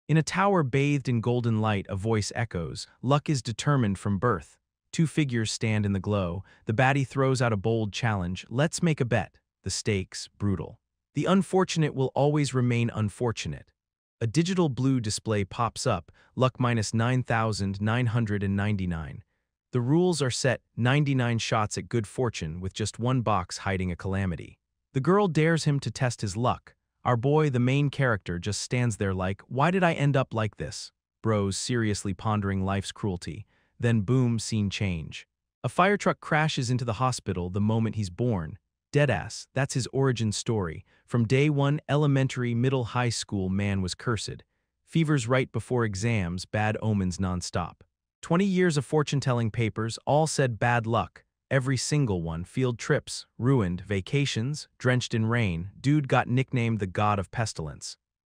In a tower bathed in golden light, a voice echoes, "Luck is determined from birth." Two figures stand in the glow. The baddie throws out a bold challenge. "Let's make a bet." The stakes, brutal. The unfortunate will always remain unfortunate. A digital blue display pops up, luck minus 9,999. The rules are set: 99 shots at good fortune with just one box hiding a calamity. The girl dares him to test his luck. Our boy, the main character, just stands there like, "Why did I end up like this?" Bros seriously pondering life's cruelty. Then boom, scene change. A fire truck crashes into the hospital the moment he's born. Deadass, that's his origin story. From day one, elementary, middle, high school, man was cursed. Fevers right before exams, bad omens nonstop. 20 years of fortune-telling papers, all said bad luck. Every single one. Field trips, ruined. Vacations, drenched in rain. Dude got nicknamed the God of Pestilence.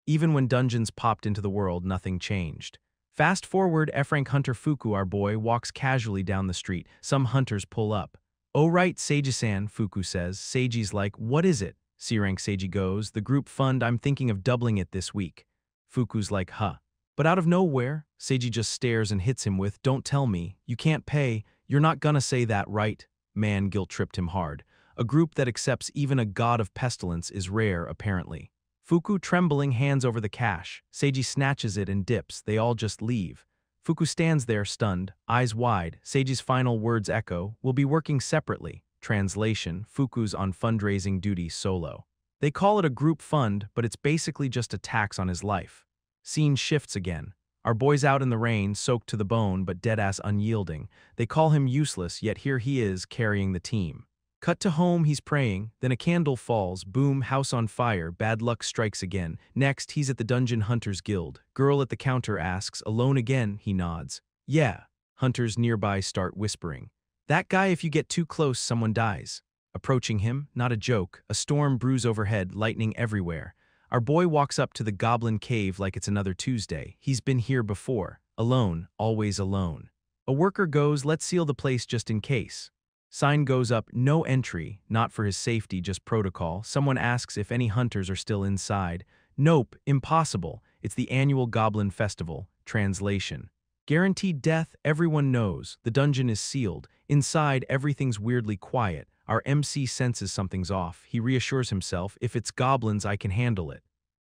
Even when dungeons popped into the world, nothing changed. Fast forward, F-rank hunter Fuku, our boy, walks casually down the street. Some hunters pull up. "Oh right, Seiji-san," Fuku says. Seiji's like, "What is it?" C-rank Seiji goes, "The group fund, I'm thinking of doubling it this week." Fuku's like, "Huh." But out of nowhere, Seiji just stares and hits him with, "Don't tell me. You can't pay. You're not gonna say that, right?" Man guilt-tripped him hard. A group that accepts even a god of pestilence is rare, apparently. Fuku, trembling, hands over the cash. Seiji snatches it and dips. They all just leave. Fuku stands there, stunned, eyes wide. Seiji's final words echo, "We'll be working separately." Translation, Fuku's on fundraising duty solo. They call it a group fund, but it's basically just a tax on his life. Scene shifts again. Our boy's out in the rain, soaked to the bone, but deadass unyielding. They call him useless, yet here he is, carrying the team. Cut to home, he's praying, then a candle falls, boom, house on fire, bad luck strikes again. Next, he's at the Dungeon Hunters Guild. Girl at the counter asks, "Alone again?" He nods. "Yeah." Hunters nearby start whispering. "That guy, if you get too close, someone dies." Approaching him, not a joke, a storm brews overhead, lightning everywhere. Our boy walks up to the goblin cave like it's another Tuesday. He's been here before. Alone, always alone. A worker goes, "Let's seal the place just in case." Sign goes up, "No entry," not for his safety, just protocol. Someone asks if any hunters are still inside. "Nope, impossible. It's the annual Goblin Festival." Translation. Guaranteed death, everyone knows. The dungeon is sealed. Inside, everything's weirdly quiet. Our MC senses something's off. He reassures himself, "If it's goblins, I can handle it."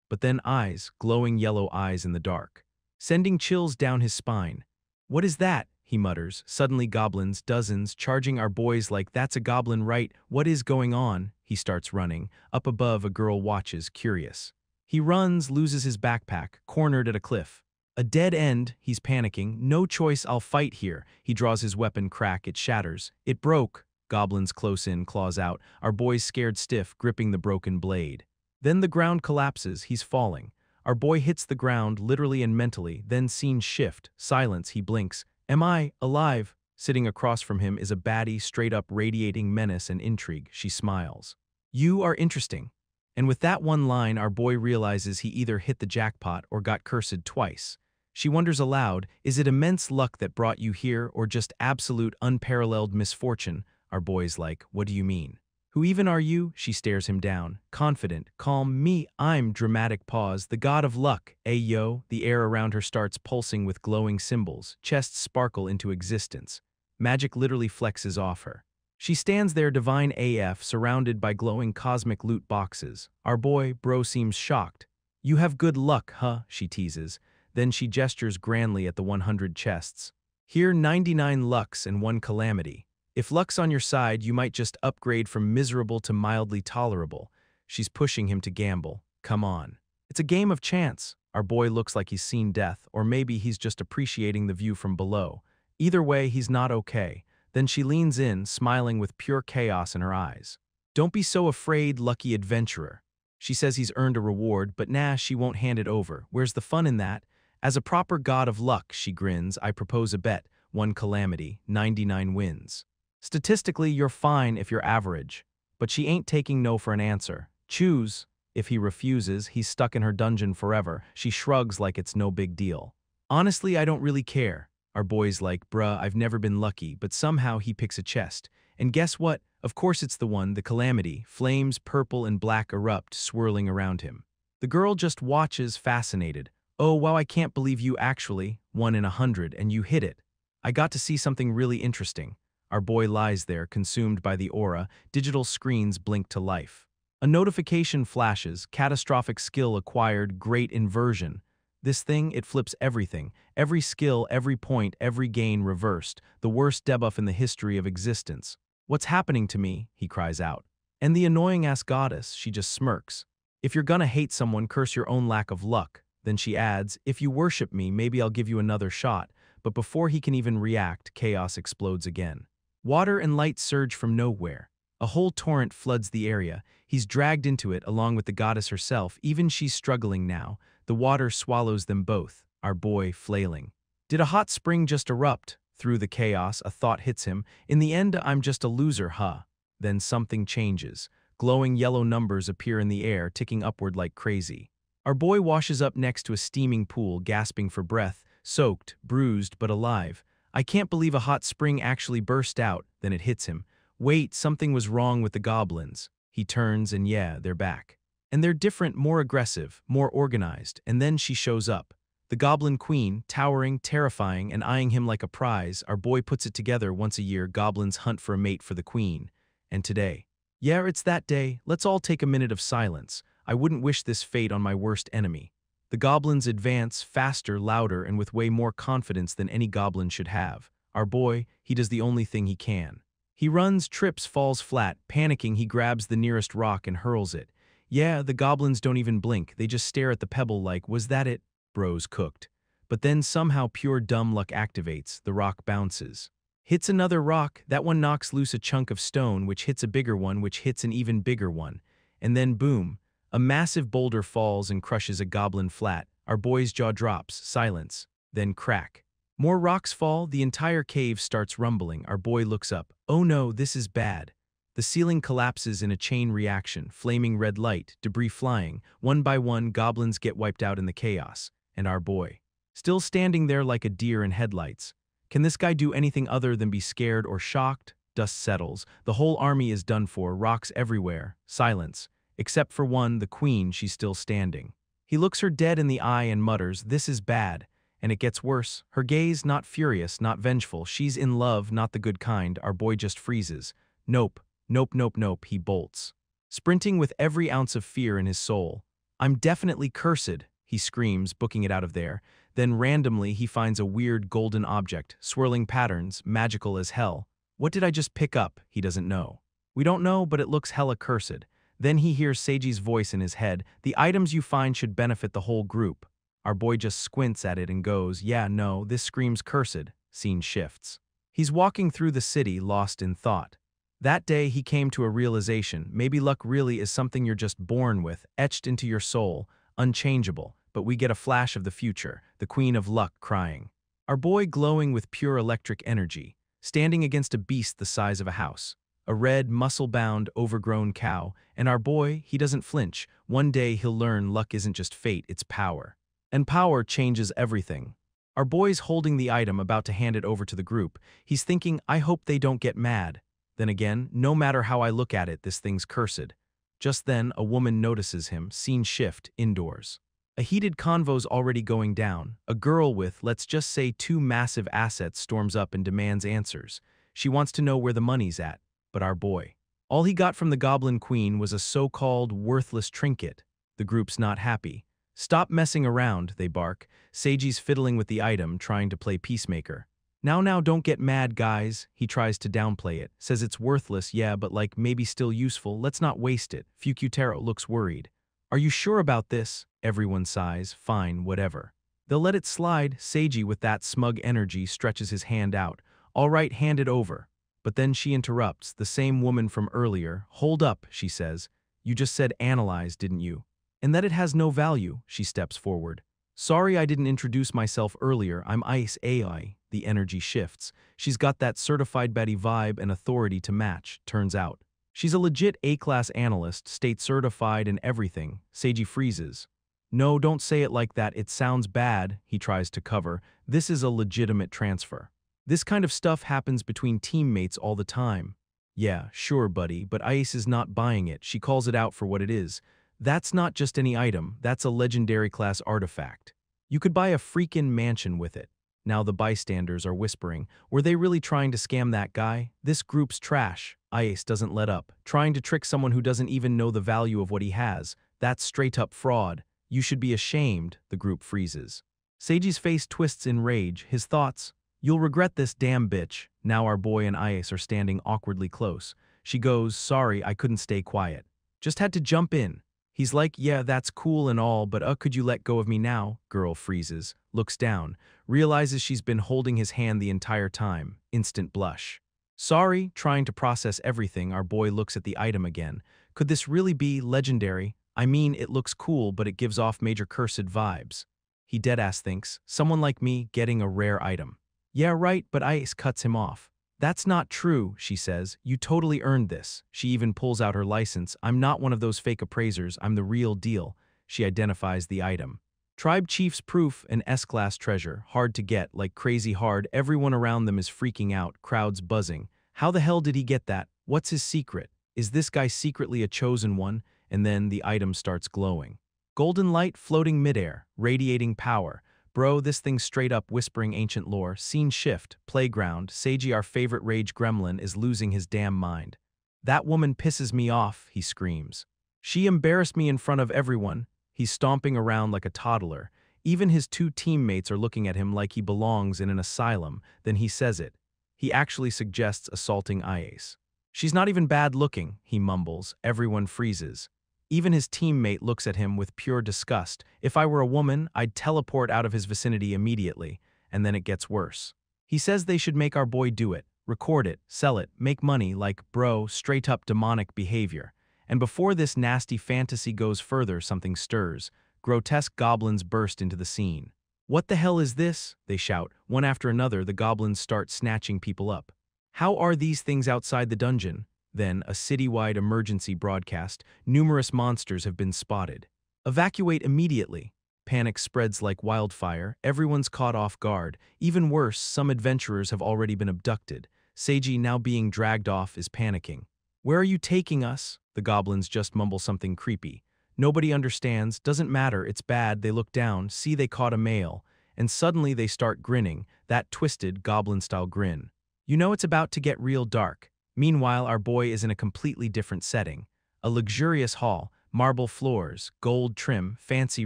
But then eyes, glowing yellow eyes in the dark, sending chills down his spine. "What is that?" he mutters. Suddenly goblins, dozens, charging our boys like, "That's a goblin, right? What is going on?" He starts running. Up above, a girl watches, curious. He runs, loses his backpack, cornered at a cliff. A dead end, he's panicking. "No choice, I'll fight here." He draws his weapon, crack, it shatters. "It broke." Goblins close in, claws out. Our boy's scared stiff, gripping the broken blade. Then the ground collapses, he's falling. Our boy hits the ground, literally and mentally, then scenes shift. Silence, he blinks. "Am I alive?" Sitting across from him is a baddie, straight up radiating menace and intrigue. She smiles. "You are interesting." And with that one line, our boy realizes he either hit the jackpot or got cursed twice. She wonders aloud, is it immense luck that brought you here or just absolute unparalleled misfortune? Our boy's like, "What do you mean? Who even are you?" She stares him down. Confident, calm, "Me, I'm," dramatic pause, "the god of luck. Ayo." The air around her starts pulsing with glowing symbols. Chests sparkle into existence. Magic literally flexes off her. She stands there divine AF, surrounded by glowing cosmic loot boxes. Our boy, bro, seems shocked. "You have good luck, huh?" she teases. Then she gestures grandly at the 100 chests. "Here 99 lucks and 1 calamity. If luck's on your side, you might just upgrade from miserable to mildly tolerable." She's pushing him to gamble. "Come on. It's a game of chance." Our boy looks like he's seen death, or maybe he's just appreciating the view from below. Either way, he's not okay. Then she leans in, smiling with pure chaos in her eyes. "Don't be so afraid, lucky adventurer." She says he's earned a reward, but nah, she won't hand it over. Where's the fun in that? "As a proper god of luck," she grins, "I propose a bet. 1 calamity, 99 wins. Statistically, you're fine if you're average." But she ain't taking no for an answer. "Choose." If he refuses, he's stuck in her dungeon forever. She shrugs like it's no big deal. "Honestly, I don't really care." Our boy's like, "Bruh, I've never been lucky," but somehow he picks a chest. And guess what? Of course it's the one, the calamity. Flames, purple and black, erupt, swirling around him. The girl just watches, fascinated. Oh, wow, I can't believe you actually, 1 in 100, and you hit it. I got to see something really interesting. Our boy lies there, consumed by the aura, digital screens blink to life. A notification flashes, catastrophic skill acquired, great inversion. This thing, it flips everything. Every skill, every point, every gain reversed. The worst debuff in the history of existence. What's happening to me? He cries out. And the annoying-ass goddess, she just smirks. If you're gonna hate someone, curse your own lack of luck. Then she adds, if you worship me, maybe I'll give you another shot. But before he can even react, chaos explodes again. Water and light surge from nowhere. A whole torrent floods the area. He's dragged into it along with the goddess herself. Even she's struggling now. The water swallows them both, our boy flailing. Did a hot spring just erupt? Through the chaos, a thought hits him. In the end, I'm just a loser, huh? Then something changes. Glowing yellow numbers appear in the air, ticking upward like crazy. Our boy washes up next to a steaming pool, gasping for breath, soaked, bruised, but alive. I can't believe a hot spring actually burst out. Then it hits him. Wait, something was wrong with the goblins. He turns and yeah, they're back. And they're different, more aggressive, more organized, and then she shows up. The Goblin Queen, towering, terrifying, and eyeing him like a prize. Our boy puts it together. Once a year, goblins hunt for a mate for the queen. And today. Yeah, it's that day. Let's all take a minute of silence. I wouldn't wish this fate on my worst enemy. The goblins advance, faster, louder, and with way more confidence than any goblin should have. Our boy, he does the only thing he can. He runs, trips, falls flat. Panicking, he grabs the nearest rock and hurls it. Yeah, the goblins don't even blink. They just stare at the pebble like, was that it? Bros cooked. But then somehow pure dumb luck activates. The rock bounces. Hits another rock. That one knocks loose a chunk of stone, which hits a bigger one, which hits an even bigger one. And then boom. A massive boulder falls and crushes a goblin flat. Our boy's jaw drops. Silence. Then crack. More rocks fall. The entire cave starts rumbling. Our boy looks up. Oh no, this is bad. The ceiling collapses in a chain reaction. Flaming red light, debris flying. One by one, goblins get wiped out in the chaos. And our boy, still standing there like a deer in headlights. Can this guy do anything other than be scared or shocked? Dust settles. The whole army is done for. Rocks everywhere. Silence. Except for one, the queen, she's still standing. He looks her dead in the eye and mutters, this is bad. And it gets worse. Her gaze, not furious, not vengeful. She's in love, not the good kind. Our boy just freezes. Nope. Nope, nope, nope, he bolts. Sprinting with every ounce of fear in his soul. I'm definitely cursed, he screams, booking it out of there. Then randomly he finds a weird golden object, swirling patterns, magical as hell. What did I just pick up? He doesn't know. We don't know, but it looks hella cursed. Then he hears Seiji's voice in his head. The items you find should benefit the whole group. Our boy just squints at it and goes, yeah, no, this screams cursed. Scene shifts. He's walking through the city, lost in thought. That day he came to a realization. Maybe luck really is something you're just born with, etched into your soul, unchangeable. But we get a flash of the future, the queen of luck crying. Our boy glowing with pure electric energy, standing against a beast the size of a house. A red, muscle-bound, overgrown cow. And our boy, he doesn't flinch. One day he'll learn luck isn't just fate, it's power. And power changes everything. Our boy's holding the item, about to hand it over to the group. He's thinking, I hope they don't get mad. Then again, no matter how I look at it, this thing's cursed. Just then, a woman notices him, scene shift, indoors. A heated convo's already going down. A girl with, let's just say, 2 massive assets storms up and demands answers. She wants to know where the money's at. But our boy. All he got from the Goblin Queen was a so-called worthless trinket. The group's not happy. Stop messing around, they bark. Seiji's fiddling with the item, trying to play peacemaker. Now, don't get mad, guys. He tries to downplay it. Says it's worthless, yeah, but like maybe still useful. Let's not waste it. Fukutaro looks worried. Are you sure about this? Everyone sighs. Fine, whatever. They'll let it slide. Seiji, with that smug energy, stretches his hand out. All right, hand it over. But then she interrupts, the same woman from earlier. Hold up, she says. You just said analyze, didn't you? And that it has no value, she steps forward. Sorry I didn't introduce myself earlier. I'm Ice AI. The energy shifts. She's got that certified Betty vibe and authority to match, turns out. She's a legit A-class analyst, state certified and everything. Seiji freezes. No, don't say it like that. It sounds bad, he tries to cover. This is a legitimate transfer. This kind of stuff happens between teammates all the time. Yeah, sure, buddy, but Ice is not buying it. She calls it out for what it is. That's not just any item, that's a legendary class artifact. You could buy a freaking mansion with it. Now the bystanders are whispering, were they really trying to scam that guy? This group's trash. Ice doesn't let up, trying to trick someone who doesn't even know the value of what he has. That's straight-up fraud. You should be ashamed, the group freezes. Seiji's face twists in rage, his thoughts, you'll regret this, damn bitch. Now our boy and Ice are standing awkwardly close. She goes, sorry, I couldn't stay quiet. Just had to jump in. He's like, yeah, that's cool and all, but could you let go of me now? Girl freezes, looks down, realizes she's been holding his hand the entire time. Instant blush. Sorry, trying to process everything, our boy looks at the item again. Could this really be legendary? I mean, it looks cool, but it gives off major cursed vibes. He deadass thinks, someone like me getting a rare item. Yeah, right, but Ice cuts him off. That's not true, she says. You totally earned this. She even pulls out her license. I'm not one of those fake appraisers. I'm the real deal. She identifies the item. Tribe Chief's proof, an S-class treasure. Hard to get, like crazy hard. Everyone around them is freaking out, crowds buzzing. How the hell did he get that? What's his secret? Is this guy secretly a chosen one? And then the item starts glowing. Golden light floating midair, radiating power. Bro, this thing's straight up whispering ancient lore. Scene shift, playground, Seiji, our favorite rage gremlin, is losing his damn mind. That woman pisses me off, he screams. She embarrassed me in front of everyone. He's stomping around like a toddler. Even his two teammates are looking at him like he belongs in an asylum. Then he says it. He actually suggests assaulting Ice. She's not even bad looking, he mumbles. Everyone freezes. Even his teammate looks at him with pure disgust. If I were a woman, I'd teleport out of his vicinity immediately. And then it gets worse. He says they should make our boy do it, record it, sell it, make money, like, bro, straight up demonic behavior. And before this nasty fantasy goes further, something stirs. Grotesque goblins burst into the scene. What the hell is this? They shout. One after another, the goblins start snatching people up. How are these things outside the dungeon? Then, a citywide emergency broadcast. Numerous monsters have been spotted. Evacuate immediately. Panic spreads like wildfire. Everyone's caught off guard. Even worse, some adventurers have already been abducted. Seiji, now being dragged off, is panicking. Where are you taking us? The goblins just mumble something creepy. Nobody understands. Doesn't matter. It's bad. They look down. See, they caught a male. And suddenly they start grinning. That twisted, goblin-style grin. You know it's about to get real dark. Meanwhile, our boy is in a completely different setting. A luxurious hall, marble floors, gold trim, fancy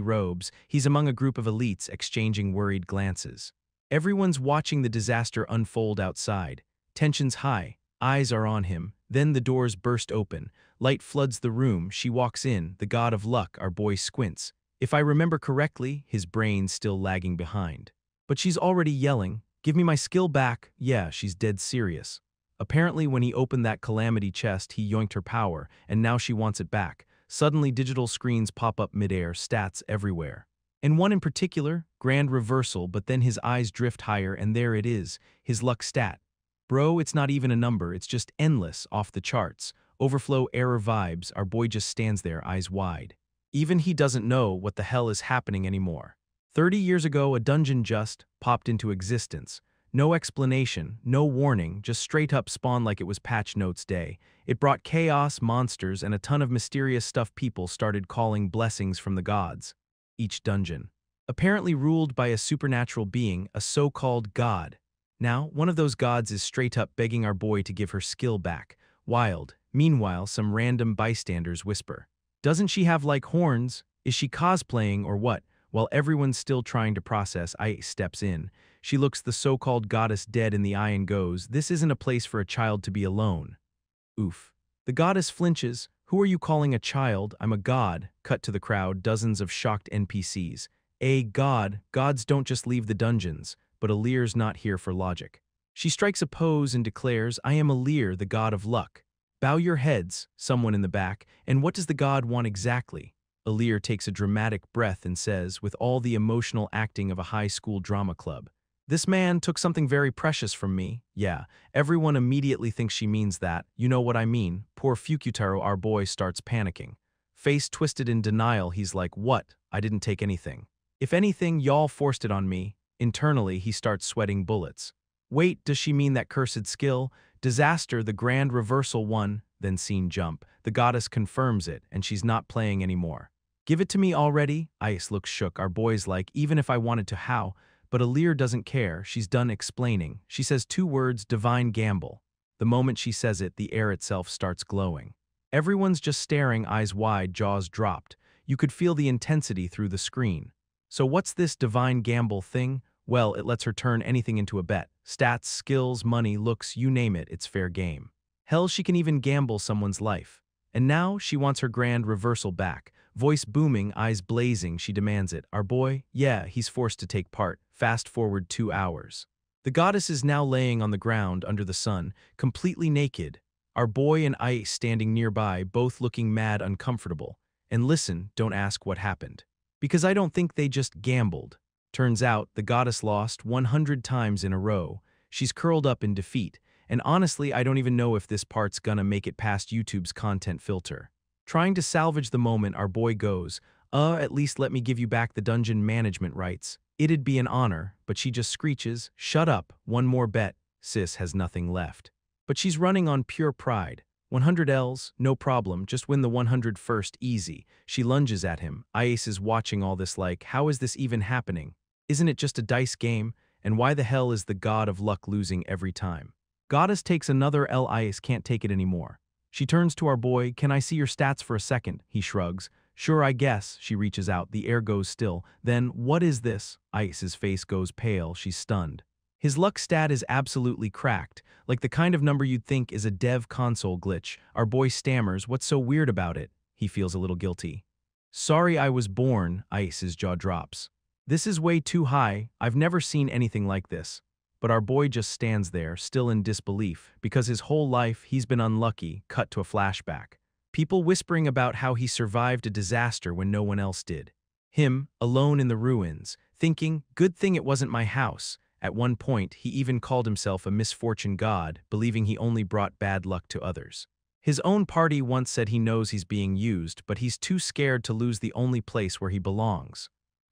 robes. He's among a group of elites exchanging worried glances. Everyone's watching the disaster unfold outside. Tension's high. Eyes are on him. Then the doors burst open. Light floods the room. She walks in. The god of luck, our boy squints. If I remember correctly, his brain's still lagging behind. But she's already yelling, give me my skill back. Yeah, she's dead serious. Apparently, when he opened that calamity chest, he yoinked her power, and now she wants it back. Suddenly, digital screens pop up midair, stats everywhere. And one in particular, grand reversal, but then his eyes drift higher, and there it is, his luck stat. Bro, it's not even a number, it's just endless, off the charts. Overflow error vibes, our boy just stands there, eyes wide. Even he doesn't know what the hell is happening anymore. 30 years ago, a dungeon just popped into existence. No explanation, no warning, just straight up spawned like it was patch notes day. It brought chaos, monsters, and a ton of mysterious stuff people started calling blessings from the gods. Each dungeon, apparently ruled by a supernatural being, a so-called god. Now, one of those gods is straight up begging our boy to give her skill back. Wild. Meanwhile, some random bystanders whisper. Doesn't she have like horns? Is she cosplaying or what? While everyone's still trying to process, Ice steps in. She looks the so-called goddess dead in the eye and goes, this isn't a place for a child to be alone. Oof. The goddess flinches. Who are you calling a child? I'm a god. Cut to the crowd, dozens of shocked NPCs. A god. Gods don't just leave the dungeons, but Alir's not here for logic. She strikes a pose and declares, I am Alir, the god of luck. Bow your heads, someone in the back, and what does the god want exactly? Alir takes a dramatic breath and says, with all the emotional acting of a high school drama club, this man took something very precious from me. Yeah, everyone immediately thinks she means that. You know what I mean. Poor Fukutaro, our boy, starts panicking. Face twisted in denial, he's like, what? I didn't take anything. If anything, y'all forced it on me. Internally, he starts sweating bullets. Wait, does she mean that cursed skill? Disaster, the grand reversal one. Then scene jump. The goddess confirms it, and she's not playing anymore. Give it to me already? Ice looks shook. Our boy's like, even if I wanted to, how? But Alir doesn't care. She's done explaining. She says 2 words, divine gamble. The moment she says it, the air itself starts glowing. Everyone's just staring, eyes wide, jaws dropped. You could feel the intensity through the screen. So what's this divine gamble thing? Well, it lets her turn anything into a bet. Stats, skills, money, looks, you name it, it's fair game. Hell, she can even gamble someone's life. And now she wants her grand reversal back. Voice booming, eyes blazing, she demands it. Our boy? Yeah, he's forced to take part. Fast forward 2 hours. The goddess is now laying on the ground under the sun, completely naked. Our boy and Ice standing nearby, both looking mad uncomfortable. And listen, don't ask what happened. Because I don't think they just gambled. Turns out, the goddess lost 100 times in a row. She's curled up in defeat. And honestly, I don't even know if this part's gonna make it past YouTube's content filter. Trying to salvage the moment, our boy goes, at least let me give you back the dungeon management rights. It'd be an honor, but she just screeches, shut up, one more bet. Sis has nothing left. But she's running on pure pride. 100 Ls, no problem, just win the 100 first, easy. She lunges at him. Ice is watching all this like, how is this even happening? Isn't it just a dice game? And why the hell is the god of luck losing every time? Goddess takes another L. Ice can't take it anymore. She turns to our boy, can I see your stats for a second? He shrugs. Sure, I guess. She reaches out, the air goes still. Then, what is this? Ice's face goes pale, she's stunned. His luck stat is absolutely cracked, like the kind of number you'd think is a dev console glitch. Our boy stammers, what's so weird about it? He feels a little guilty. Sorry I was born, Ice's jaw drops. This is way too high, I've never seen anything like this. But our boy just stands there, still in disbelief, because his whole life he's been unlucky, cut to a flashback. People whispering about how he survived a disaster when no one else did. Him, alone in the ruins, thinking, good thing it wasn't my house. At one point, he even called himself a misfortune god, believing he only brought bad luck to others. His own party once said he knows he's being used, but he's too scared to lose the only place where he belongs.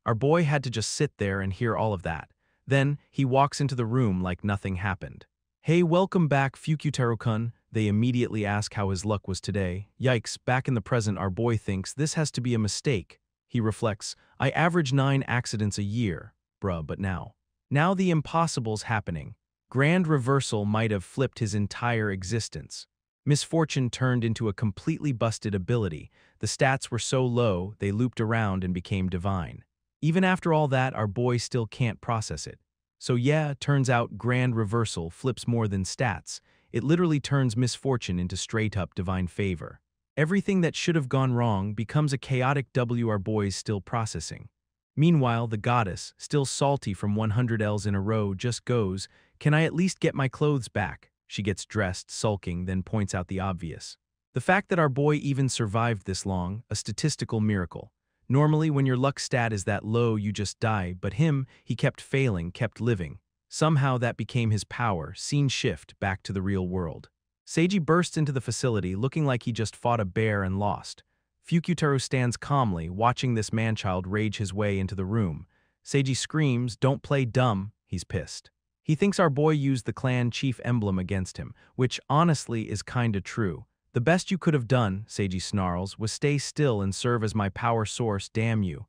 Our boy had to just sit there and hear all of that. Then, he walks into the room like nothing happened. Hey, welcome back, Fukutaro-kun. They immediately ask how his luck was today. Yikes, back in the present, our boy thinks this has to be a mistake. He reflects, I average 9 accidents a year. Bruh, but now. Now the impossible's happening. Grand reversal might have flipped his entire existence. Misfortune turned into a completely busted ability. The stats were so low, they looped around and became divine. Even after all that, our boy still can't process it. So yeah, turns out grand reversal flips more than stats. It literally turns misfortune into straight-up divine favor. Everything that should have gone wrong becomes a chaotic W our boy's still processing. Meanwhile, the goddess, still salty from 100 Ls in a row, just goes, can I at least get my clothes back? She gets dressed, sulking, then points out the obvious. The fact that our boy even survived this long, a statistical miracle. Normally, when your luck stat is that low, you just die, but him, he kept failing, kept living. Somehow that became his power, scene shift back to the real world. Seiji bursts into the facility looking like he just fought a bear and lost. Fukutaro stands calmly, watching this man-child rage his way into the room. Seiji screams, don't play dumb, he's pissed. He thinks our boy used the clan chief emblem against him, which honestly is kinda true. The best you could have done, Seiji snarls, was stay still and serve as my power source, damn you.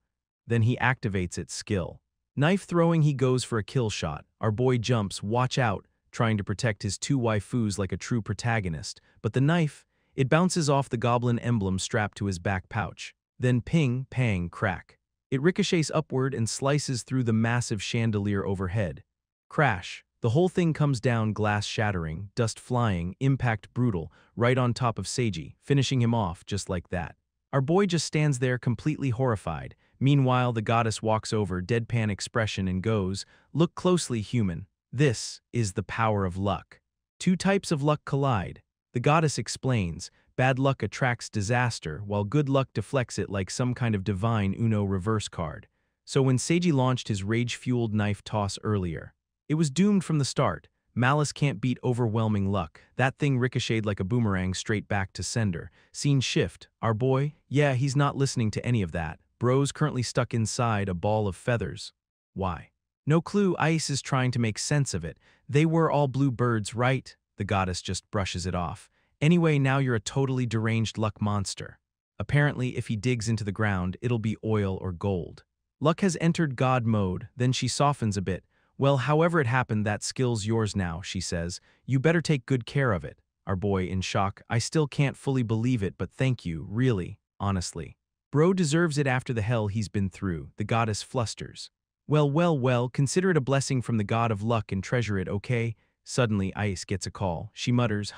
Then he activates its skill. Knife throwing, he goes for a kill shot. Our boy jumps, watch out, trying to protect his 2 waifus like a true protagonist. But the knife, it bounces off the goblin emblem strapped to his back pouch. Then ping, pang, crack. It ricochets upward and slices through the massive chandelier overhead. Crash. The whole thing comes down, glass shattering, dust flying, impact brutal, right on top of Seiji, finishing him off just like that. Our boy just stands there completely horrified. Meanwhile, the goddess walks over, deadpan expression, and goes, look closely, human. This is the power of luck. 2 types of luck collide. The goddess explains, bad luck attracts disaster, while good luck deflects it like some kind of divine Uno reverse card. So when Seiji launched his rage-fueled knife toss earlier, it was doomed from the start. Malice can't beat overwhelming luck. That thing ricocheted like a boomerang straight back to sender. Scene shift. Our boy? Yeah, he's not listening to any of that. Bro's currently stuck inside a ball of feathers. Why? No clue. Ice is trying to make sense of it. They were all blue birds, right? The goddess just brushes it off. Anyway, now you're a totally deranged luck monster. Apparently, if he digs into the ground, it'll be oil or gold. Luck has entered God mode, then she softens a bit. Well, however it happened, that skill's yours now, she says. You better take good care of it. Our boy, in shock, I still can't fully believe it, but thank you, really, honestly. Bro deserves it after the hell he's been through, the goddess flusters. Well, well, well, consider it a blessing from the god of luck and treasure it, okay? Suddenly, Ice gets a call. She mutters,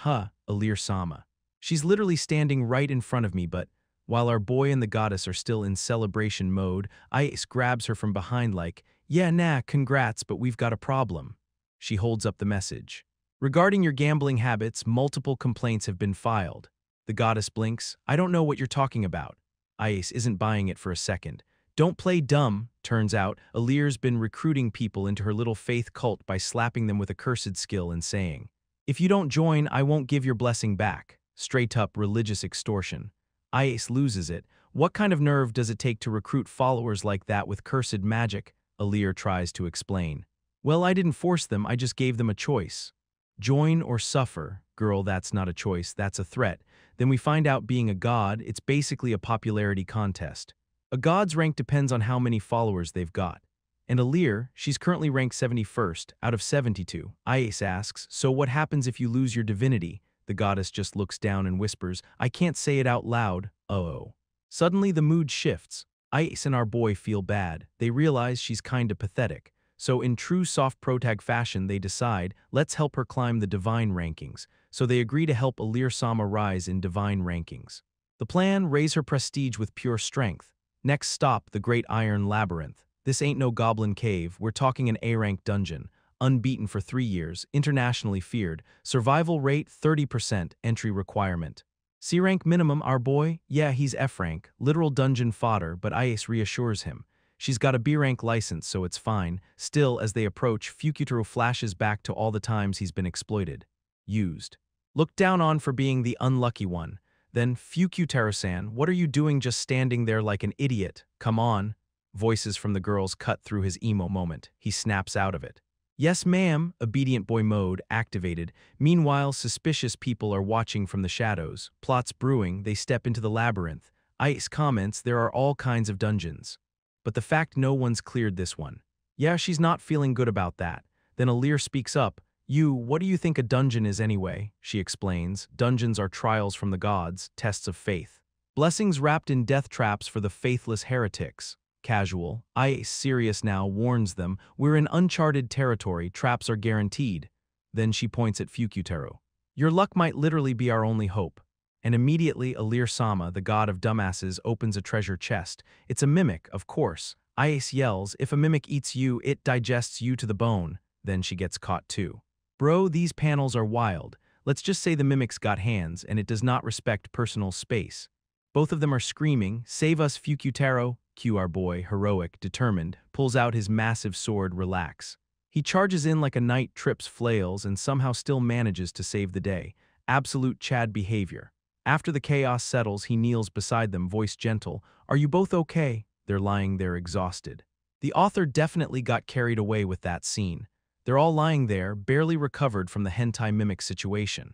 Alir-sama. She's literally standing right in front of me, but while our boy and the goddess are still in celebration mode, Ice grabs her from behind like, yeah, nah, congrats, but we've got a problem. She holds up the message. Regarding your gambling habits, multiple complaints have been filed. The goddess blinks. I don't know what you're talking about. Ice isn't buying it for a second. Don't play dumb. Turns out, Alir's been recruiting people into her little faith cult by slapping them with a cursed skill and saying, if you don't join, I won't give your blessing back. Straight up religious extortion. Ice loses it. What kind of nerve does it take to recruit followers like that with cursed magic? Alir tries to explain. Well, I didn't force them, I just gave them a choice. Join or suffer. Girl, that's not a choice, that's a threat. Then we find out being a god, it's basically a popularity contest. A god's rank depends on how many followers they've got. And Alir, she's currently ranked 71st out of 72. Ice asks, so what happens if you lose your divinity? The goddess just looks down and whispers, I can't say it out loud, oh. Suddenly the mood shifts. Ice and our boy feel bad. They realize she's kinda pathetic. So in true soft protag fashion, they decide, let's help her climb the divine rankings. So they agree to help Alir-sama rise in divine rankings. The plan, raise her prestige with pure strength. Next stop, the Great Iron Labyrinth. This ain't no goblin cave, we're talking an A-rank dungeon. Unbeaten for 3 years, internationally feared, survival rate 30%, entry requirement. C-rank minimum, our boy? Yeah, he's F-rank, literal dungeon fodder, but Ice reassures him. She's got a B-rank license, so it's fine. Still, as they approach, Fukutaro flashes back to all the times he's been exploited. Used. Looked down on for being the unlucky one. Then, Fukutaro-san, what are you doing just standing there like an idiot? Come on. Voices from the girls cut through his emo moment. He snaps out of it. Yes, ma'am, obedient boy mode activated. Meanwhile, suspicious people are watching from the shadows. Plots brewing, they step into the labyrinth. Ice comments there are all kinds of dungeons. But the fact no one's cleared this one. Yeah, she's not feeling good about that. Then Alir speaks up. What do you think a dungeon is anyway? She explains. Dungeons are trials from the gods, tests of faith. Blessings wrapped in death traps for the faithless heretics. Casual. Ice, serious now, warns them, we're in uncharted territory, traps are guaranteed. Then she points at Fukutaro. Your luck might literally be our only hope. And immediately Alir-sama, the god of dumbasses, opens a treasure chest. It's a mimic, of course. Ice yells, if a mimic eats you, it digests you to the bone. Then she gets caught too. Bro, these panels are wild. Let's just say the mimic's got hands, and it does not respect personal space. Both of them are screaming, save us, Fukutaro. Cue our boy, heroic, determined, pulls out his massive sword, relax. He charges in like a knight trips flails and somehow still manages to save the day. Absolute Chad behavior. After the chaos settles, he kneels beside them, voice gentle. Are you both okay? They're lying there exhausted. The author definitely got carried away with that scene. They're all lying there, barely recovered from the hentai mimic situation.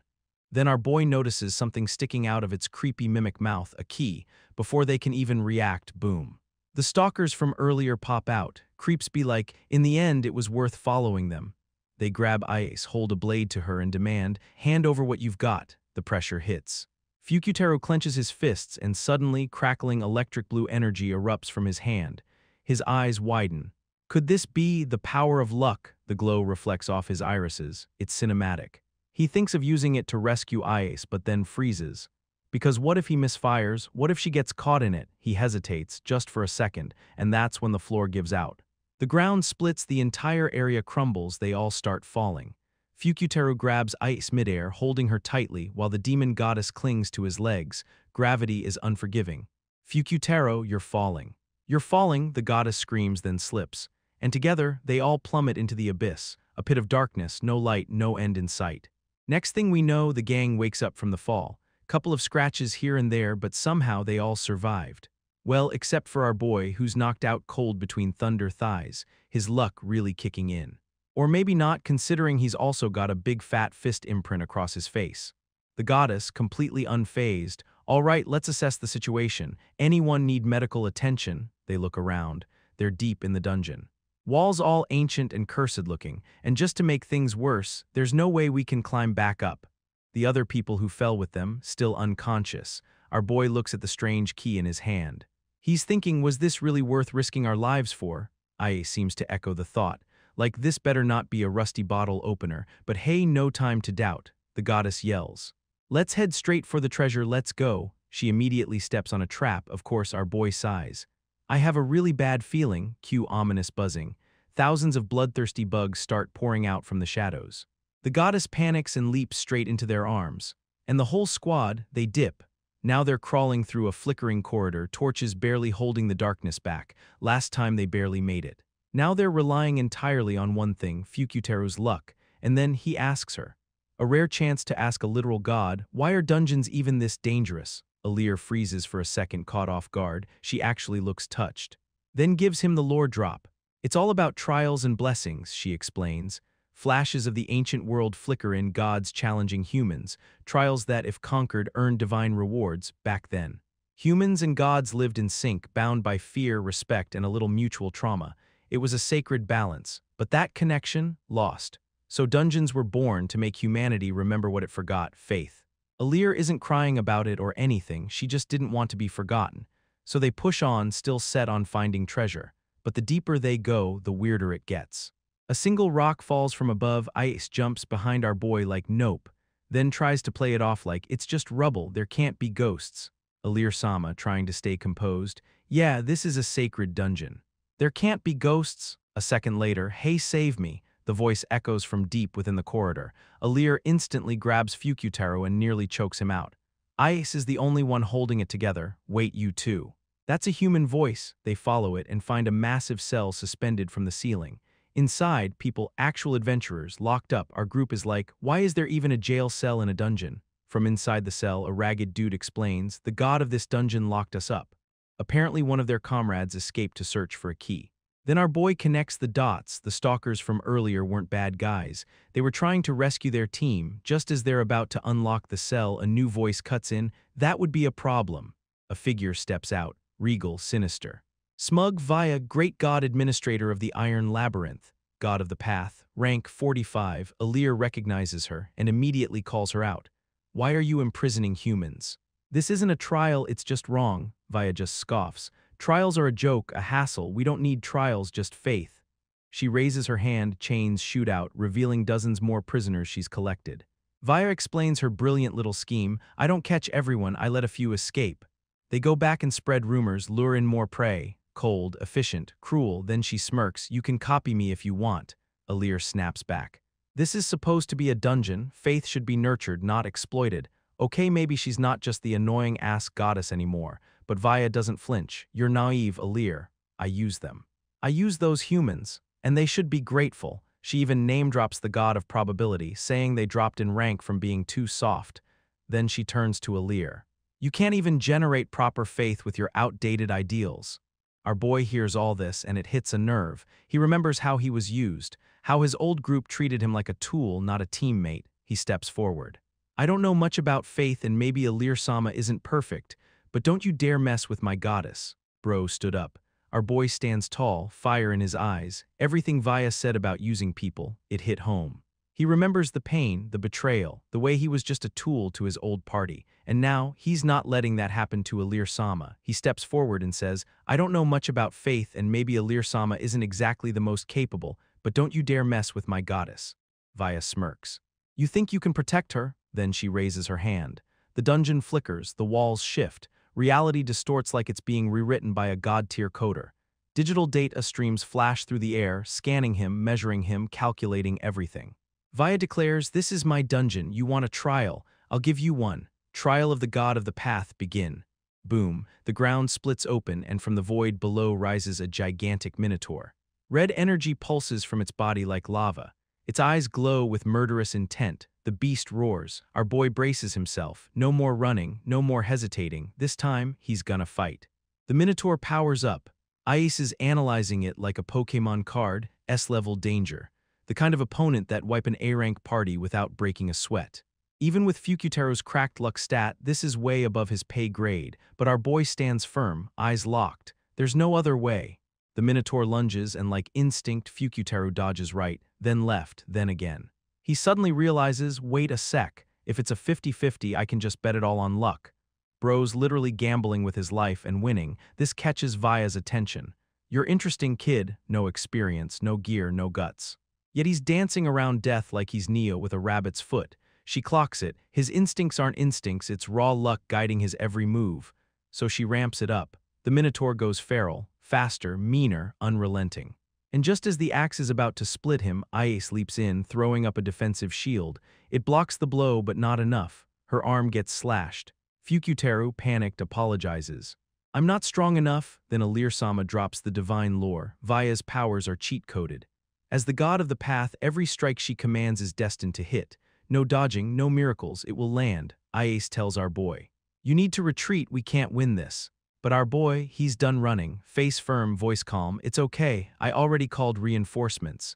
Then our boy notices something sticking out of its creepy mimic mouth, a key. Before they can even react, boom. The stalkers from earlier pop out. Creeps be like, in the end it was worth following them. They grab Ice, hold a blade to her and demand, hand over what you've got. The pressure hits. Fukutaro clenches his fists and suddenly crackling electric blue energy erupts from his hand. His eyes widen. Could this be the power of luck? The glow reflects off his irises. It's cinematic. He thinks of using it to rescue Ice, but then freezes. Because what if he misfires? What if she gets caught in it? He hesitates, just for a second, and that's when the floor gives out. The ground splits, the entire area crumbles, they all start falling. Fukutaro grabs Ice midair, holding her tightly, while the demon goddess clings to his legs. Gravity is unforgiving. Fukutaro, you're falling. You're falling, the goddess screams, then slips. And together, they all plummet into the abyss, a pit of darkness, no light, no end in sight. Next thing we know, the gang wakes up from the fall. Couple of scratches here and there, but somehow they all survived. Well, except for our boy, who's knocked out cold between thunder thighs, his luck really kicking in. Or maybe not, considering he's also got a big fat fist imprint across his face. The goddess, completely unfazed, All right, let's assess the situation. Anyone need medical attention? They look around. They're deep in the dungeon. Walls all ancient and cursed looking, and just to make things worse, there's no way we can climb back up. The other people who fell with them, still unconscious. Our boy looks at the strange key in his hand. He's thinking, was this really worth risking our lives for? Ai seems to echo the thought. Like, this better not be a rusty bottle opener, but hey, no time to doubt. The goddess yells. Let's head straight for the treasure, let's go. She immediately steps on a trap, of course our boy sighs. I have a really bad feeling, cue ominous buzzing. Thousands of bloodthirsty bugs start pouring out from the shadows. The goddess panics and leaps straight into their arms. And the whole squad, they dip. Now they're crawling through a flickering corridor, torches barely holding the darkness back. Last time they barely made it. Now they're relying entirely on one thing, Fukuteru's luck, and then he asks her. A rare chance to ask a literal god, why are dungeons even this dangerous? Alir freezes for a second, caught off guard. She actually looks touched. Then gives him the lore drop. It's all about trials and blessings, she explains. Flashes of the ancient world flicker in, gods challenging humans, trials that, if conquered, earned divine rewards back then. Humans and gods lived in sync, bound by fear, respect, and a little mutual trauma. It was a sacred balance, but that connection, lost. So dungeons were born to make humanity remember what it forgot, faith. Alir isn't crying about it or anything, she just didn't want to be forgotten. So they push on, still set on finding treasure. But the deeper they go, the weirder it gets. A single rock falls from above, Ice jumps behind our boy like nope, then tries to play it off like it's just rubble, there can't be ghosts. Alir-sama, trying to stay composed, yeah, this is a sacred dungeon. There can't be ghosts. A second later, hey, save me. The voice echoes from deep within the corridor. Alir instantly grabs Fukuteru and nearly chokes him out. Ice is the only one holding it together. Wait, you too. That's a human voice. They follow it and find a massive cell suspended from the ceiling. Inside, people, actual adventurers, locked up. Our group is like, why is there even a jail cell in a dungeon? From inside the cell, a ragged dude explains, the god of this dungeon locked us up. Apparently one of their comrades escaped to search for a key. Then our boy connects the dots. The stalkers from earlier weren't bad guys. They were trying to rescue their team. Just as they're about to unlock the cell, a new voice cuts in. That would be a problem. A figure steps out, regal, sinister. Smug Via, great god administrator of the Iron Labyrinth, god of the path, rank 45, Alir recognizes her and immediately calls her out. Why are you imprisoning humans? This isn't a trial, it's just wrong, Via just scoffs. Trials are a joke, a hassle, we don't need trials, just faith. She raises her hand, chains shoot out, revealing dozens more prisoners she's collected. Via explains her brilliant little scheme, I don't catch everyone, I let a few escape. They go back and spread rumors, lure in more prey. Cold, efficient, cruel, then she smirks, you can copy me if you want. Alir snaps back. This is supposed to be a dungeon, faith should be nurtured, not exploited. Okay, maybe she's not just the annoying-ass goddess anymore, but Via doesn't flinch. You're naive, Alir. I use them. I use those humans, and they should be grateful. She even name-drops the god of probability, saying they dropped in rank from being too soft. Then she turns to Alir. You can't even generate proper faith with your outdated ideals. Our boy hears all this, and it hits a nerve. He remembers how he was used, how his old group treated him like a tool, not a teammate. He steps forward. I don't know much about faith, and maybe Alir-sama isn't perfect, but don't you dare mess with my goddess. Bro stood up. Our boy stands tall, fire in his eyes. Everything Via said about using people, it hit home. He remembers the pain, the betrayal, the way he was just a tool to his old party. And now, he's not letting that happen to Alir-sama. He steps forward and says, I don't know much about faith, and maybe Alir-sama isn't exactly the most capable, but don't you dare mess with my goddess. Via smirks. You think you can protect her? Then she raises her hand. The dungeon flickers, the walls shift. Reality distorts like it's being rewritten by a god-tier coder. Digital data streams flash through the air, scanning him, measuring him, calculating everything. Via declares, this is my dungeon, you want a trial, I'll give you one. Trial of the god of the path, begin. Boom, the ground splits open and from the void below rises a gigantic minotaur. Red energy pulses from its body like lava. Its eyes glow with murderous intent. The beast roars. Our boy braces himself. No more running, no more hesitating. This time, he's gonna fight. The minotaur powers up. Ice is analyzing it like a Pokémon card, S-level danger. The kind of opponent that wipe an A-rank party without breaking a sweat. Even with Fukutaro's cracked luck stat, this is way above his pay grade, but our boy stands firm, eyes locked. There's no other way. The Minotaur lunges and like instinct, Fukutaro dodges right, then left, then again. He suddenly realizes, wait a sec, if it's a 50-50 I can just bet it all on luck. Bro's literally gambling with his life and winning. This catches Vaya's attention. You're interesting kid, no experience, no gear, no guts. Yet he's dancing around death like he's Neo with a rabbit's foot. She clocks it. His instincts aren't instincts, it's raw luck guiding his every move. So she ramps it up. The Minotaur goes feral, faster, meaner, unrelenting. And just as the axe is about to split him, Ice leaps in, throwing up a defensive shield. It blocks the blow, but not enough. Her arm gets slashed. Fukutaru, panicked, apologizes. I'm not strong enough. Then Alir-sama drops the divine lore. Vaya's powers are cheat-coded. As the god of the path, every strike she commands is destined to hit. No dodging, no miracles, it will land. Ice tells our boy. You need to retreat, we can't win this. But our boy, he's done running, face firm, voice calm. It's okay, I already called reinforcements.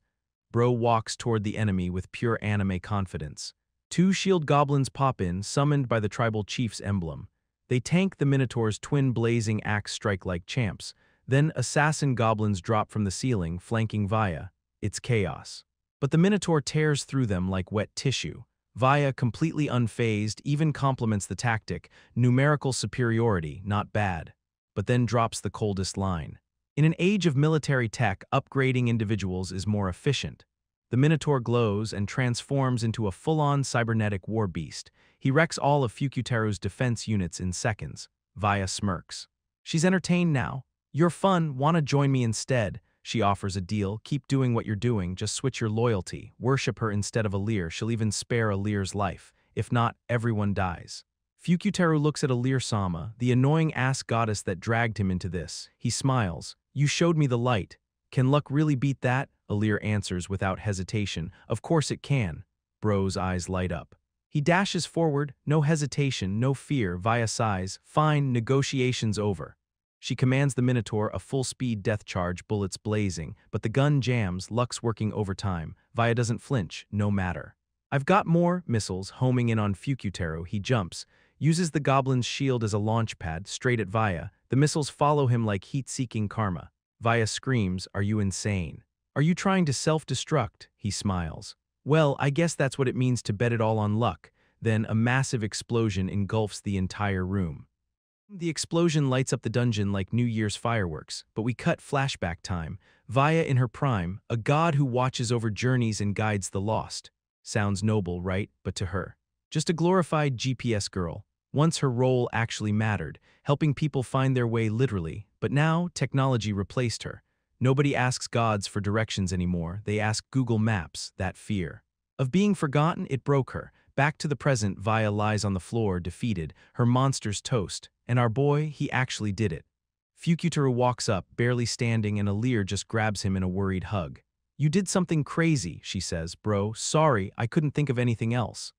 Bro walks toward the enemy with pure anime confidence. 2 shield goblins pop in, summoned by the tribal chief's emblem. They tank the Minotaur's twin blazing axe strike like champs. Then assassin goblins drop from the ceiling, flanking Vaya. It's chaos. But the Minotaur tears through them like wet tissue. Vaya, completely unfazed, even compliments the tactic, numerical superiority, not bad. But then drops the coldest line. In an age of military tech, upgrading individuals is more efficient. The Minotaur glows and transforms into a full-on cybernetic war beast. He wrecks all of Fukutaro's defense units in seconds. Vaya smirks. She's entertained now. You're fun, wanna join me instead? She offers a deal. Keep doing what you're doing, just switch your loyalty. Worship her instead of Alir, she'll even spare Alir's life. If not, everyone dies. Fukutaru looks at Alir-sama, the annoying ass goddess that dragged him into this. He smiles. You showed me the light. Can luck really beat that? Alir answers without hesitation. Of course it can. Bro's eyes light up. He dashes forward, no hesitation, no fear. Vaya sighs. Fine, negotiations over. She commands the Minotaur a full-speed death charge, bullets blazing, but the gun jams, luck's working overtime. Vaya doesn't flinch, no matter. I've got more, missiles homing in on Fukutaru. He jumps, uses the goblin's shield as a launch pad, straight at Vaya. The missiles follow him like heat-seeking karma. Vaya screams, are you insane? Are you trying to self-destruct? He smiles. Well, I guess that's what it means to bet it all on luck. Then a massive explosion engulfs the entire room. The explosion lights up the dungeon like New Year's fireworks, but we cut flashback time. Vaya in her prime, a god who watches over journeys and guides the lost. Sounds noble, right? But to her, just a glorified GPS girl. Once her role actually mattered, helping people find their way literally, but now technology replaced her. Nobody asks gods for directions anymore, they ask Google Maps. That fear of being forgotten, it broke her. Back to the present, Vaya lies on the floor, defeated, her monsters toast. And our boy, he actually did it. Fukutaru walks up, barely standing, and Alir just grabs him in a worried hug. You did something crazy, she says. Bro, sorry, I couldn't think of anything else.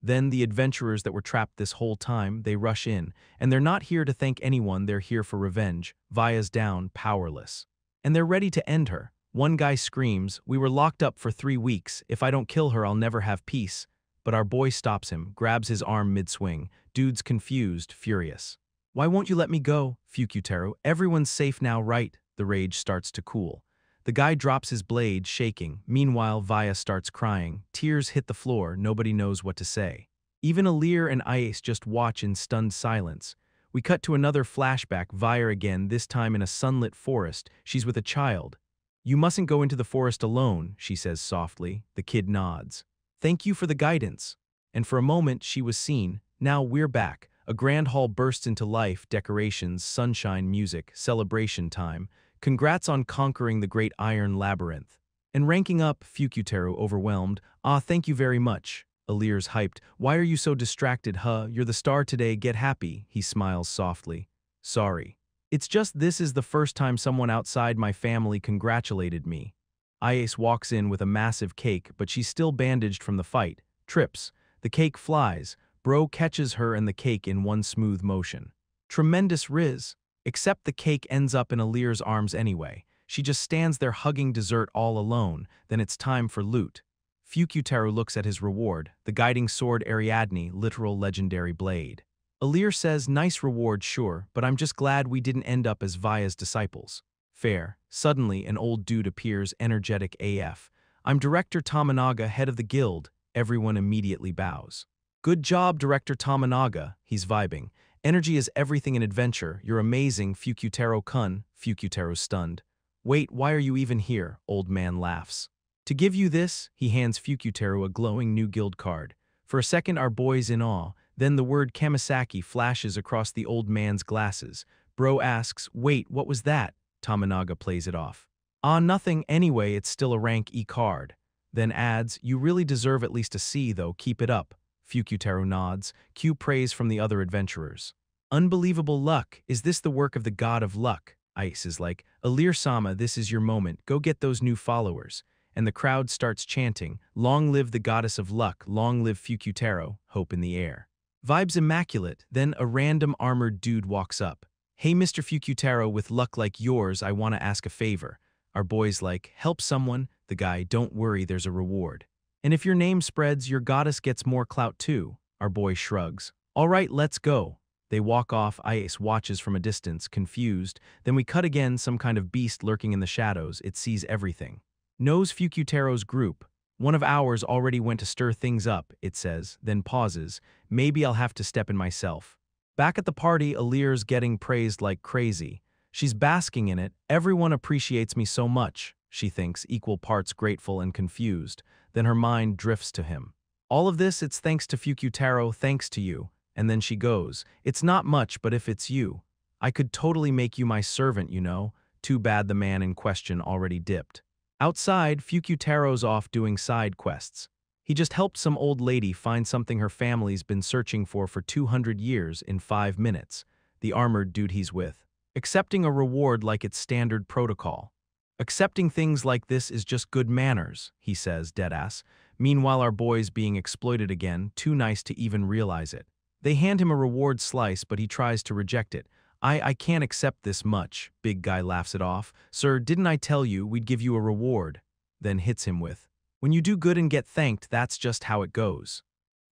Then the adventurers that were trapped this whole time, they rush in. And they're not here to thank anyone, they're here for revenge. Vaya's down, powerless. And they're ready to end her. One guy screams, we were locked up for 3 weeks. If I don't kill her, I'll never have peace. But our boy stops him, grabs his arm mid-swing. Dude's confused, furious. Why won't you let me go, Fukutaru? Everyone's safe now, right? The rage starts to cool. The guy drops his blade, shaking. Meanwhile, Vaya starts crying. Tears hit the floor, nobody knows what to say. Even Alir and Ice just watch in stunned silence. We cut to another flashback, Vaya again, this time in a sunlit forest. She's with a child. You mustn't go into the forest alone, she says softly. The kid nods. Thank you for the guidance. And for a moment, she was seen. Now we're back. A grand hall bursts into life, decorations, sunshine, music, celebration time. Congrats on conquering the great iron labyrinth. And ranking up, Fukutaru overwhelmed. Ah, thank you very much. Alir's hyped. Why are you so distracted, huh? You're the star today, get happy. He smiles softly. Sorry. It's just this is the first time someone outside my family congratulated me. Ice walks in with a massive cake, but she's still bandaged from the fight. Trips. The cake flies. Bro catches her and the cake in one smooth motion. Tremendous riz. Except the cake ends up in Alir's arms anyway. She just stands there hugging dessert all alone, then it's time for loot. Fukyutaro looks at his reward, the guiding sword Ariadne, literal legendary blade. Alir says, nice reward, sure, but I'm just glad we didn't end up as Vaya's disciples. Fair. Suddenly, an old dude appears, energetic AF. I'm Director Tamanaga, head of the guild. Everyone immediately bows. Good job, Director Tamanaga, he's vibing. Energy is everything in adventure. You're amazing, Fukyutaro-kun. Fukyutaro's stunned. Wait, why are you even here? Old man laughs. To give you this, he hands Fukyutaro a glowing new guild card. For a second, our boy's in awe. Then the word Kamisaki flashes across the old man's glasses. Bro asks, wait, what was that? Tamanaga plays it off. Ah, nothing. Anyway, it's still a rank E card. Then adds, you really deserve at least a C, though. Keep it up. Fukyutaro nods. Cue praise from the other adventurers. Unbelievable luck. Is this the work of the god of luck? Ice is like, Alir-sama, this is your moment. Go get those new followers. And the crowd starts chanting, long live the goddess of luck, long live Fukyutaro, hope in the air. Vibes immaculate. Then a random armored dude walks up. Hey, Mr. Fukyutaro, with luck like yours, I want to ask a favor. Our boy's like, help someone. The guy, don't worry, there's a reward. And if your name spreads, your goddess gets more clout too. Our boy shrugs. All right, let's go. They walk off. Ice watches from a distance, confused. Then we cut again, some kind of beast lurking in the shadows. It sees everything. Knows Fukyutaro's group. One of ours already went to stir things up, it says, then pauses. Maybe I'll have to step in myself. Back at the party, Alir's getting praised like crazy. She's basking in it. Everyone appreciates me so much, she thinks, equal parts grateful and confused. Then her mind drifts to him. All of this, it's thanks to Fukyutaro, thanks to you. And then she goes, it's not much, but if it's you, I could totally make you my servant, you know. Too bad the man in question already dipped. Outside, Fukyutaro's off doing side quests. He just helped some old lady find something her family's been searching for 200 years in 5 minutes. The armored dude he's with. Accepting a reward like it's standard protocol. Accepting things like this is just good manners, he says, deadass. Meanwhile, our boy's being exploited again, too nice to even realize it. They hand him a reward slice, but he tries to reject it. I can't accept this much, big guy laughs it off. Sir, didn't I tell you we'd give you a reward? Then hits him with, when you do good and get thanked, that's just how it goes.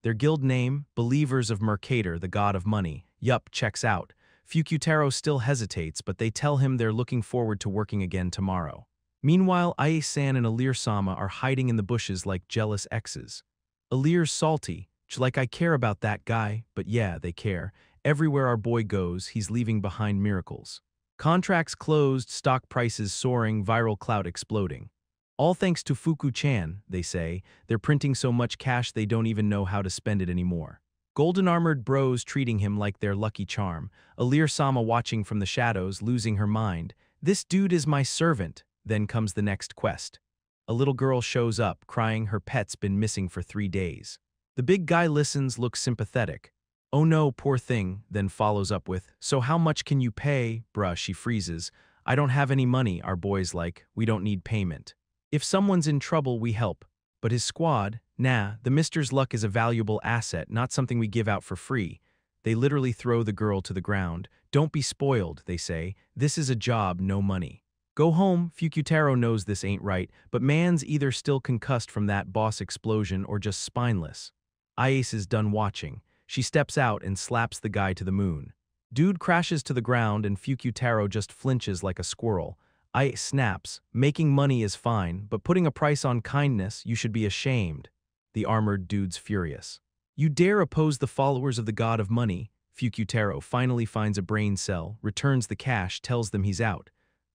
Their guild name, Believers of Mercator, the god of money. Yup, checks out. Fukyutaro still hesitates, but they tell him they're looking forward to working again tomorrow. Meanwhile, Ae-san and Alir-sama are hiding in the bushes like jealous exes. Alir's salty, like I care about that guy, but yeah, they care. Everywhere our boy goes, he's leaving behind miracles. Contracts closed, stock prices soaring, viral clout exploding. All thanks to Fuku-chan, they say. They're printing so much cash they don't even know how to spend it anymore. Golden-armored bros treating him like their lucky charm. Alir-sama watching from the shadows, losing her mind. This dude is my servant. Then comes the next quest. A little girl shows up, crying her pet's been missing for 3 days. The big guy listens, looks sympathetic. Oh no, poor thing, then follows up with, so how much can you pay? Bruh, she freezes. I don't have any money, our boy's like, we don't need payment. If someone's in trouble, we help. But his squad, nah, the mister's luck is a valuable asset, not something we give out for free. They literally throw the girl to the ground. Don't be spoiled, they say. This is a job, no money. Go home, Fukyutaro knows this ain't right, but man's either still concussed from that boss explosion or just spineless. Ice is done watching. She steps out and slaps the guy to the moon. Dude crashes to the ground and Fukyutaro just flinches like a squirrel. Ice snaps, making money is fine, but putting a price on kindness, you should be ashamed. The armored dude's furious. You dare oppose the followers of the god of money? Fukyutaro finally finds a brain cell, returns the cash, tells them he's out.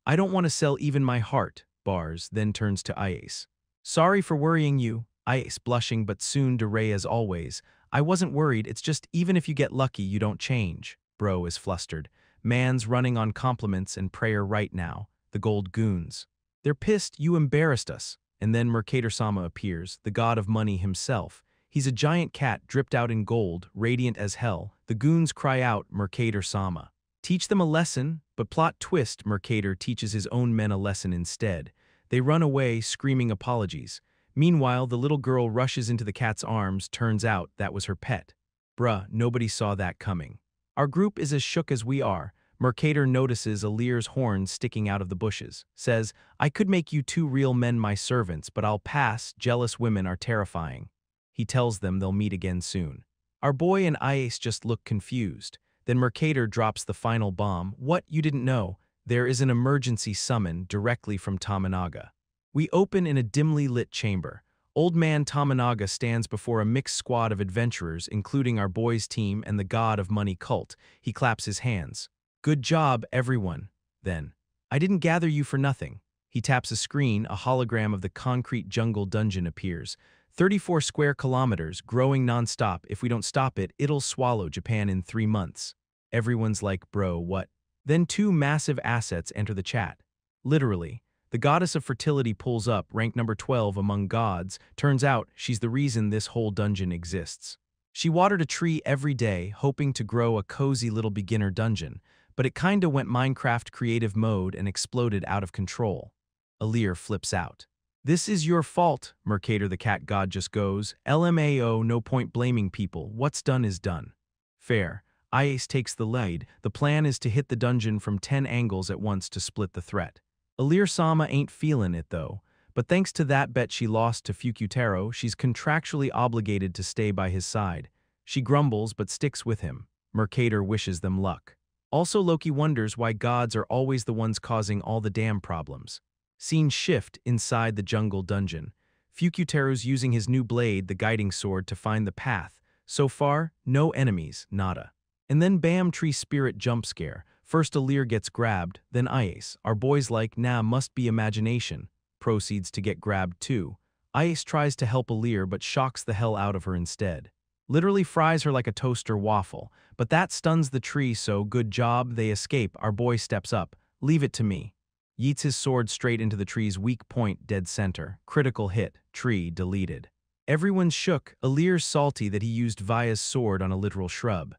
I don't want to sell even my heart, bars, then turns to Ice. Sorry for worrying you. Ice blushing but soon DeRay as always. I wasn't worried, it's just even if you get lucky, you don't change. Bro is flustered. Man's running on compliments and prayer right now. The gold goons. They're pissed, you embarrassed us. And then Mercator-sama appears, the god of money himself. He's a giant cat dripped out in gold, radiant as hell. The goons cry out, Mercator-sama. Teach them a lesson, but plot twist, Mercator teaches his own men a lesson instead. They run away, screaming apologies. Meanwhile, the little girl rushes into the cat's arms, turns out that was her pet. Bruh, nobody saw that coming. Our group is as shook as we are. Mercator notices a leer's horn sticking out of the bushes, says, I could make you two real men my servants, but I'll pass, jealous women are terrifying. He tells them they'll meet again soon. Our boy and Ice just look confused. Then Mercator drops the final bomb. What, you didn't know? There is an emergency summon directly from Tamanaga. We open in a dimly lit chamber. Old man Tamanaga stands before a mixed squad of adventurers, including our boy's team and the god of money cult. He claps his hands. Good job, everyone. Then, I didn't gather you for nothing. He taps a screen, a hologram of the concrete jungle dungeon appears. 34 square kilometers, growing nonstop. If we don't stop it, it'll swallow Japan in 3 months. Everyone's like, bro, what? Then two massive assets enter the chat. Literally, the goddess of fertility pulls up, ranked number 12 among gods. Turns out, she's the reason this whole dungeon exists. She watered a tree every day, hoping to grow a cozy little beginner dungeon, but it kinda went Minecraft creative mode and exploded out of control. Alir flips out. This is your fault, Mercator the cat god just goes. LMAO, no point blaming people, what's done is done. Fair. Ice takes the lead. The plan is to hit the dungeon from 10 angles at once to split the threat. Alir-sama ain't feelin' it though, but thanks to that bet she lost to Fukutaro, she's contractually obligated to stay by his side. She grumbles but sticks with him. Mercator wishes them luck. Also, Loki wonders why gods are always the ones causing all the damn problems. Scene shift inside the jungle dungeon. Fukutaro's using his new blade, the guiding sword, to find the path. So far, no enemies, nada. And then bam, tree spirit jump scare. First Alir gets grabbed, then Ice. Our boy's like, nah, must be imagination. Proceeds to get grabbed too. Ice tries to help Alir but shocks the hell out of her instead. Literally fries her like a toaster waffle, but that stuns the tree, so good job, they escape. Our boy steps up. Leave it to me. Yeets his sword straight into the tree's weak point, dead center. Critical hit. Tree deleted. Everyone's shook. Alir's salty that he used Vaya's sword on a literal shrub.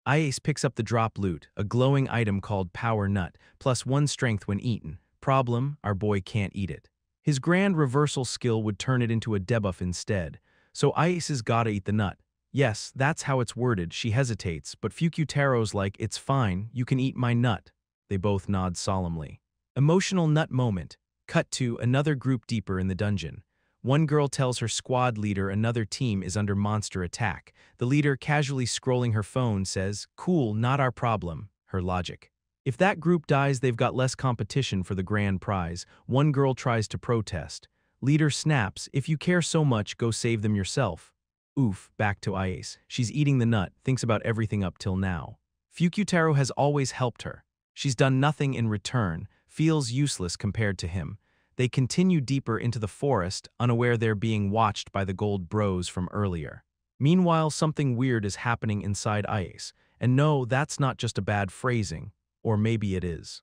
Ice picks up the drop loot, a glowing item called Power Nut, plus 1 strength when eaten. Problem, our boy can't eat it. His grand reversal skill would turn it into a debuff instead, so Ice's gotta eat the nut. Yes, that's how it's worded. She hesitates, but Fukutaro's like, it's fine, you can eat my nut. They both nod solemnly. Emotional nut moment. Cut to another group deeper in the dungeon. One girl tells her squad leader another team is under monster attack. The leader, casually scrolling her phone, says, cool, not our problem. Her logic. If that group dies, they've got less competition for the grand prize. One girl tries to protest. Leader snaps, if you care so much, go save them yourself. Oof, back to Ice. She's eating the nut, thinks about everything up till now. Fukutaro has always helped her. She's done nothing in return, feels useless compared to him. They continue deeper into the forest, unaware they're being watched by the gold bros from earlier. Meanwhile, something weird is happening inside Ice. And no, that's not just a bad phrasing. Or maybe it is.